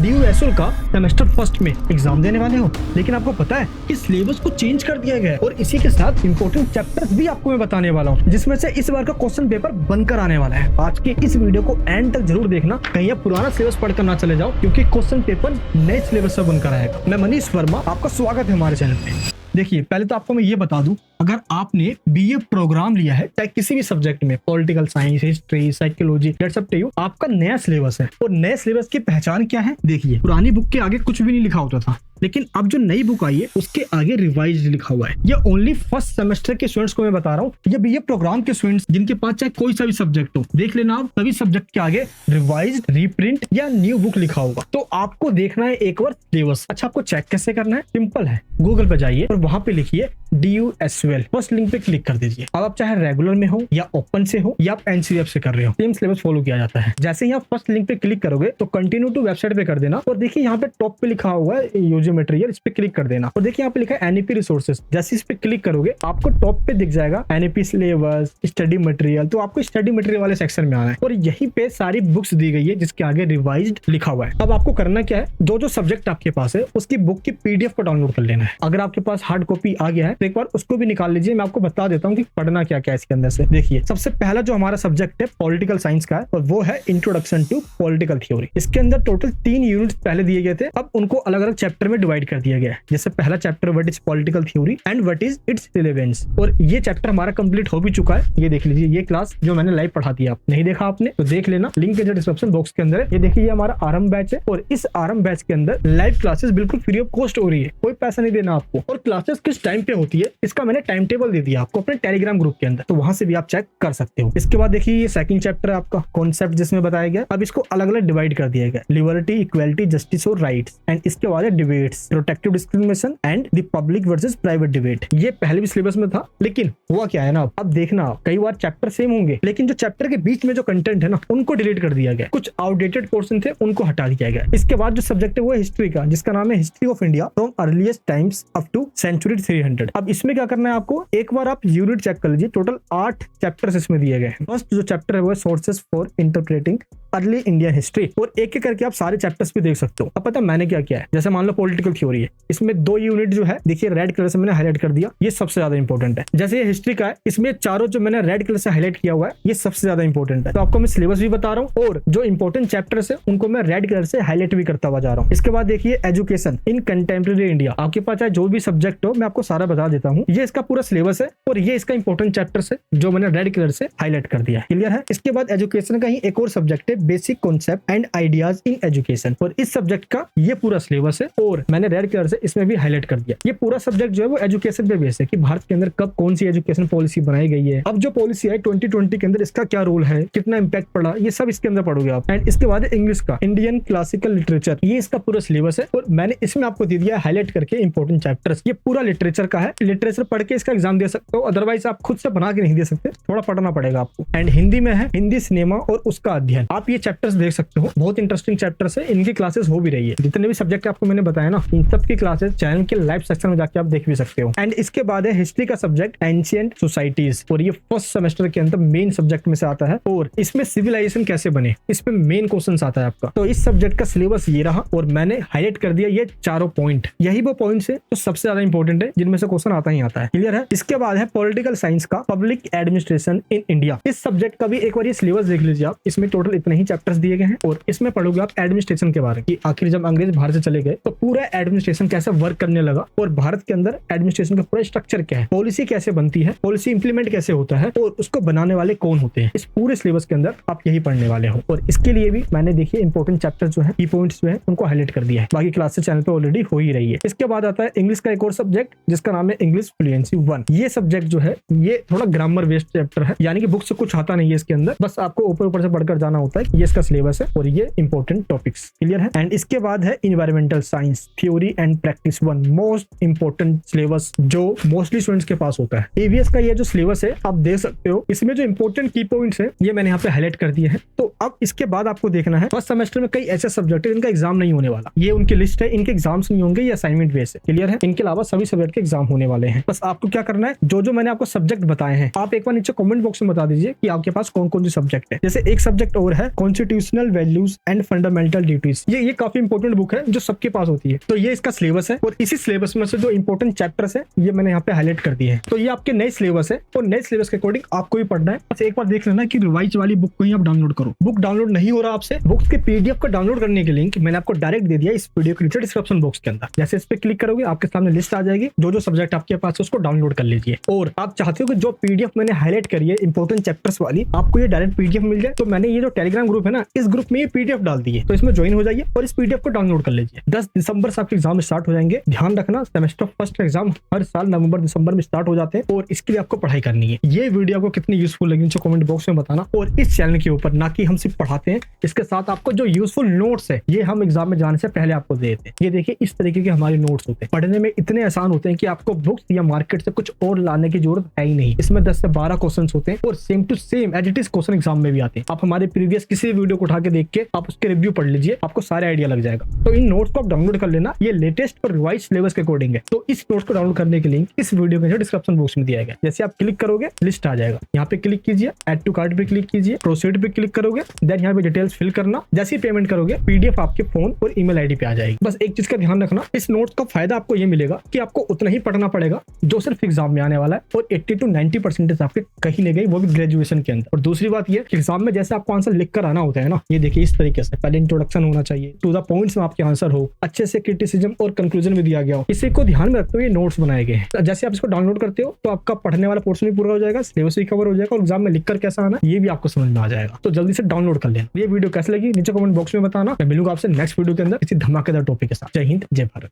DUSL का semester first में exam देने वाले हो, लेकिन आपको पता है कि सिलेबस को चेंज कर दिया गया है और इसी के साथ इंपॉर्टेंट चैप्टर्स भी आपको मैं बताने वाला हूँ, जिसमें से इस बार का क्वेश्चन पेपर बनकर आने वाला है। आज के इस वीडियो को एंड तक जरूर देखना, कहीं आप पुराना सिलेबस पढ़कर ना चले जाओ, क्योंकि क्वेश्चन पेपर नए सिलेबस से बनकर आएगा। मैं मनीष वर्मा, आपका स्वागत है हमारे चैनल पे। देखिए, पहले तो आपको मैं ये बता दूं, अगर आपने BA प्रोग्राम लिया है चाहे किसी भी सब्जेक्ट में, political science, history, psychology, that's up to you, आपका नया सिलेबस है। और नए सिलेबस की पहचान क्या है? देखिए, पुरानी बुक के आगे कुछ भी नहीं लिखा होता था, लेकिन अब जो नई बुक आई है उसके आगे रिवाइज लिखा हुआ है। ये ओनली फर्स्ट सेमेस्टर के स्टूडेंट्स को मैं बता रहा हूँ। ये BA प्रोग्राम के स्टूडेंट्स जिनके पास चाहे कोई सा भी सब्जेक्ट हो, देख लेना आप, सभी सब्जेक्ट के आगे रिवाइज, रीप्रिंट या न्यू बुक लिखा होगा। तो आपको देखना है एक बार सिलेबस। अच्छा, आपको चेक कैसे करना है? सिंपल है, गूगल पे जाइए और वहां पे लिखिए DUSL, फर्स्ट लिंक पे क्लिक कर दीजिए। अब आप चाहे रेगुलर में हो या ओपन से हो या आप NCF से कर रहे हो, सेम सिलेबस फॉलो किया जाता है। जैसे ही आप फर्स्ट लिंक पे क्लिक करोगे तो कंटिन्यू टू वेबसाइट पे कर देना और देखिए यहाँ पे टॉप पे लिखा हुआ है यूजी मटेरियल, इस पे क्लिक कर देना और देखिए यहाँ पे लिखा है NEP रिसोर्सेज। जैसे इस पे क्लिक करोगे आपको टॉप पे दिख जाएगा NEP सिलेबस, स्टडी मटेरियल। तो आपको स्टडी मटेरियल वाले सेक्शन में आना है और यहीं पे सारी बुक्स दी गई है जिसके आगे रिवाइज्ड लिखा हुआ है। अब आपको करना क्या है, जो सब्जेक्ट आपके पास है उसकी बुक की PDF को डाउनलोड कर लेना है। अगर आपके पास हार्ड कॉपी आ गया है तो एक बार उसको भी निकाल लीजिए। मैं आपको बता देता हूँ कि पढ़ना क्या क्या है इसके अंदर से। देखिए, सबसे पहला जो हमारा सब्जेक्ट है पॉलिटिकल साइंस का है और वो है इंट्रोडक्शन टू पॉलिटिकल थ्योरी। इसके अंदर टोटल 3 यूनिट्स पहले दिए गए थे, अब उनको अलग अलग चैप्टर में डिवाइड कर दिया गया है। जैसे पहला chapter what is political theory and what is it's relevance, और ये चैप्टर हमारा कंप्लीट हो भी चुका है। ये देख लीजिए, ये क्लास जो मैंने लाइव पढ़ा दिया, आप नहीं देखा आपने तो देख लेना, लिंक है जो डिस्क्रिप्शन बॉक्स के अंदर है। ये देखिए, ये हमारा आरंभ बैच है और इस आरंभ बैच के अंदर लाइव क्लासेस बिल्कुल फ्री ऑफ कॉस्ट हो रही है, कोई पैसा नहीं देना आपको। और क्लासेस किस टाइम पे होती है इसका मैंने टाइम टेबल दे दिया आपको अपने टेलीग्राम ग्रुप के अंदर, तो वहां से भी आप चेक कर सकते हो। इसके बाद देखिए, ये सेकंड चैप्टर है आपका कॉन्सेप्ट, जिसमें बताया गया। अब इसको अलग अलग डिवाइड कर दिया गया, लिबर्टी, इक्वालिटी, जस्टिस और राइट्स। एंड इसके बाद है debates, protective discrimination and the public versus private debate. ये पहले भी सिलेबस में था, लेकिन हुआ क्या है ना, अब देखना कई बार चैप्टर सेम होंगे लेकिन जो चैप्टर के बीच में जो कंटेंट है ना उनको डिलीट कर दिया गया, कुछ आउटडेटेड पोर्शन थे उनको हटा दिया गया। इसके बाद जो सब्जेक्ट है वो है हिस्ट्री का, जिसका नाम है history of India from earliest times up to century 300। अब इसमें क्या करना है आपको, एक बार आप यूनिट चेक कर लीजिए, टोटल 8 चैप्टर्स इसमें दिए गए हैं। फर्स्ट जो चैप्टर है वो है sources for interpreting early Indian history, और एक एक करके आप सारे चैप्टर्स भी देख सकते हो। अब पता है मैंने क्या किया है, जैसे मान लो पॉलिटिकल थ्योरी है, इसमें 2 यूनिट जो है देखिए रेड कलर से मैंने हाईलाइट कर दिया, ये सबसे ज्यादा इंपॉर्टेंट है। जैसे ये हिस्ट्री का है, इसमें चारों जो मैंने रेड कलर से हाईलाइट किया हुआ है ये सबसे ज्यादा इंपॉर्टेंट है। तो आपको मैं सिलेबस भी बता रहा हूँ और जो इंपॉर्टेंट चैप्टर्स है उनको मैं रेड कलर से हाईलाइट भी करता हुआ जा रहा हूँ। इसके बाद देखिए एजुकेशन इन कंटेम्प्रेरी इंडिया, आपके पास चाहे जो भी सब्जेक्ट हो मैं आपको सारा बता देता हूँ। ये इसका पूरा सिलेबस है और ये इसका इंपॉर्टेंट चैप्टर्स है जो मैंने रेड कलर से हाईलाइट कर दिया है। क्लियर है? इसके बाद एजुकेशन का ही एक और सब्जेक्ट है basic concept and ideas in education, और इस सब्जेक्ट का ये पूरा सिलेबस है और मैंने रेड कलर से इसमें भी हाईलाइट कर दिया। ये पूरा सब्जेक्ट जो है वो एजुकेशन पे बेस है कि भारत के अंदर कब कौन सी एजुकेशन पॉलिसी बनाई गई है, अब जो पॉलिसी है 2020 के अंदर इसका क्या रोल है, कितना इंपैक्ट पड़ा, ये सब इसके अंदर पढ़ोगे आप। एंड इसके बाद इंग्लिश का इंडियन क्लासिकल लिटरेचर, ये इसका पूरा सिलेबस है और मैंने इसमें आपको दे दिया हाईलाइट करके इंपॉर्टेंट चैप्टर्स। ये पूरा लिटरेचर का है, लिटरेचर पढ़ के इसका एग्जाम दे सकते हो, अदरवाइज आप खुद से बना के नहीं दे सकते, थोड़ा पढ़ना पड़ेगा आपको। एंड हिंदी में है हिंदी सिनेमा और उसका अध्ययन, आप ये चैप्टर्स देख सकते हो, बहुत इंटरेस्टिंग चैप्टर्स है, इनकी क्लासेस हो भी रही है। जितने भी सब्जेक्ट आपको मैंने बताया ना, इन सब की क्लासेस चैनल के लाइव सेक्शन में जाके आप देख भी सकते हो। एंड इसके बाद है हिस्ट्री का सब्जेक्ट एंशिएंट सोसाइटीज, और ये फर्स्ट सेमेस्टर के अंदर मेन सब्जेक्ट में से आता है और इसमें सिविलाइजेशन कैसे बने इसमें मेन क्वेश्चन आता है आपका। तो इस सब्जेक्ट का सिलेबस ये रहा और मैंने हाईलाइट कर दिया ये चारों पॉइंट, यही वो पॉइंट्स है जो सबसे ज्यादा इंपॉर्टेंट है, जिनमें से क्वेश्चन आता ही आता है। क्लियर है? इसके बाद है पॉलिटिकल साइंस का पब्लिक एडमिनिस्ट्रेशन इन इंडिया। इस सब्जेक्ट का भी एक बार ये सिलेबस देख लीजिए आप, इसमें टोटल इतने ही चैप्टर्स दिए गए हैं और इसमें पढ़ोगे आप एडमिनिस्ट्रेशन के बारे में कि आखिर जब अंग्रेज भारत से चले गए तो पूरा एडमिनिस्ट्रेशन कैसे वर्क करने लगा और भारत के अंदर एडमिनिस्ट्रेशन का पूरा स्ट्रक्चर क्या है, पॉलिसी कैसे बनती है, पॉलिसी इंप्लीमेंट कैसे होता है और उसको बनाने वाले कौन होते हैं। इस पूरे सिलेबस के अंदर आप यही पढ़ने वाले हो और इसके लिए भी मैंने देखिए इंपॉर्टेंट चैप्टर जो है, की पॉइंट्स जो है उनको हाईलाइट कर दिया है। बाकी क्लासेस चैनल पे ऑलरेडी हो ही रही है। इसके बाद आता है इंग्लिश का एक और सब्जेक्ट जिसका नाम है इंग्लिश फ्लुएंसी 1। ये सब्जेक्ट जो है ये थोड़ा ग्रामर बेस्ड चैप्टर है, यानी कि बुक से कुछ आता नहीं है इसके अंदर, बस आपको ऊपर ऊपर से पढ़कर जाना होता है। ये इसका सिलेबस है और ये इंपॉर्टेंट टॉपिक्स। क्लियर है? एंड इसके बाद है environmental science theory and practice 1, most important syllabus जो मोस्टली स्टूडेंट्स के पास होता है। EVS का ये जो सिलेबस है आप देख सकते हो, इसमें जो इंपॉर्टेंट की पॉइंट्स है ये मैंने यहाँ पे हाईलाइट कर दिए हैं। तो अब इसके बाद आपको देखना है फर्स्ट सेमेस्टर में कई ऐसे सब्जेक्ट है इनका एग्जाम नहीं होने वाला, ये उनकी लिस्ट है, इनके एग्जाम्स नहीं होंगे, ये असाइनमेंट बेस है। क्लियर है? इनके अलावा सभी सब्जेक्ट के एग्जाम होने वाले हैं। बस आपको क्या करना है, जो मैंने आपको सब्जेक्ट बताए हैं आप एक बार नीचे कमेंट बॉक्स में बता दीजिए कि आपके पास कौन कौन से सब्जेक्ट है। जैसे एक सब्जेक्ट और है constitutional values and fundamental duties. ये काफी इंपॉर्टेंट बुक है जो सबके पास होती है। तो ये इसका सिलेबस है और इसी सिलेबस में से जो इंपॉर्टेंट चैप्टर्स है ये मैंने यहाँ पे हाईलाइट कर दिए हैं। तो ये आपके नए सिलेबस है और नए सिलेबस के अकॉर्डिंग आपको भी पढ़ना है। बस एक बार देख लेना कि रिवाइज वाली बुक को ही आप डाउनलोड करो। बुक डाउनलोड नहीं हो रहा आपसे, बुक्स के पीडीएफ को डाउनलोड करने के लिंक मैंने आपको डायरेक्ट दे दिया इस वीडियो के नीचे डिस्क्रिप्शन बॉक्स के अंदर। जैसे इस पे क्लिक करोगे आपके सामने लिस्ट आ जाएगी, जो सब्जेक्ट आपके पास है उसको डाउनलोड कर लीजिए। और आप चाहते हो कि जो पीडीएफ मैंने हाईलाइट करी है इंपॉर्टेंट चैप्टर्स वाली आपको ये डायरेक्ट पीडीएफ मिल जाए, तो मैंने ये जो टेलीग्राम ग्रुप है ना इस ग्रुप में ये पीडीएफ डाल दी है। तो इसमें ज्वाइन हो जाइए और इस पीडीएफ को डाउनलोड कर लीजिए। 10 दिसंबर से आपके एग्जाम स्टार्ट हो जाएंगे। ध्यान रखना सेमेस्टर फर्स्ट एग्जाम हर साल नवंबर दिसंबर में स्टार्ट हो जाते हैं और इसके लिए आपको पढ़ाई करनी है। ये वीडियो आपको कितनी यूजफुल लगी नीचे कमेंट बॉक्स में बताना। और इस चैनल के ऊपर ना कि हम सिर्फ पढ़ाते हैं, इसके साथ आपको जो यूजफुल नोट्स है ये हम एग्जाम में जाने से पहले आपको देते हैं। ये देखिए इस तरीके के हमारे नोट्स होते हैं, पढ़ने में इतने आसान होते हैं कि आपको बुक्स या मार्केट से कुछ और लाने की जरूरत है ही नहीं। इसमें 10 से 12 क्वेश्चन होते हैं और same to same as it is question exam में भी आते हैं। आप हमारे प्रीवियस किसी वीडियो को उठा के देख के आप उसके रिव्यू पढ़ लीजिए, आपको सारे आइडिया लग जाएगा। तो इन नोट्स को आप डाउनलोड कर लेना, ये लेटेस्ट और रिवाइज सिलेबस के अकॉर्डिंग है। तो इस नोट्स को डाउनलोड करने के लिंक इस वीडियो के डिस्क्रिप्शन बॉक्स में दिया गया। जैसे आप क्लिक करोगे लिस्ट आ जाएगा, यहाँ पे क्लिक कीजिए, ऐड टू कार्ट पे क्लिक कीजिए, प्रोसीड पे क्लिक करोगे, देन यहाँ पे डिटेल्स फिल करना। जैसे पेमेंट करोगे पीडीएफ आपके फोन और ईमेल आईडी पे आ जाएगी। बस एक चीज का ध्यान रखना, इस नोट्स का फायदा आपको ये मिलेगा कि आपको उतना ही पढ़ना पड़ेगा जो सिर्फ एग्जाम में आने वाला है और 80 to 90% आपके कहीं न कहीं वो भी ग्रेजुएशन के अंदर। और दूसरी बात ये एग्जाम में जैसे आपको आंसर लिख कर आना होता है ना, ये देखिए इस तरीके से पहले इंट्रोडक्शन होना चाहिए, टू द पॉइंट्स में आपके आंसर हो, अच्छे से क्रिटिसिज्म और कंक्लूजन भी दिया गया हो। इसी को ध्यान में रखते हुए नोट्स बनाए गए हैं। जैसे आप इसको डाउनलोड करते हो तो आपका पढ़ने वाला पोर्शन भी पूरा हो जाएगा, सिलेबस भी कवर हो जाएगा और एग्जाम में लिखकर कैसा आना ये भी आपको समझ में आ जाएगा। तो जल्दी से डाउनलोड कर लेना। ये वीडियो कैसे लगी नीचे कमेंट बॉक्स में बताना। मैं मिलूंगा आपसे नेक्स्ट वीडियो के अंदर किसी धमाकेदार टॉपिक के साथ। जय हिंद, जय भारत।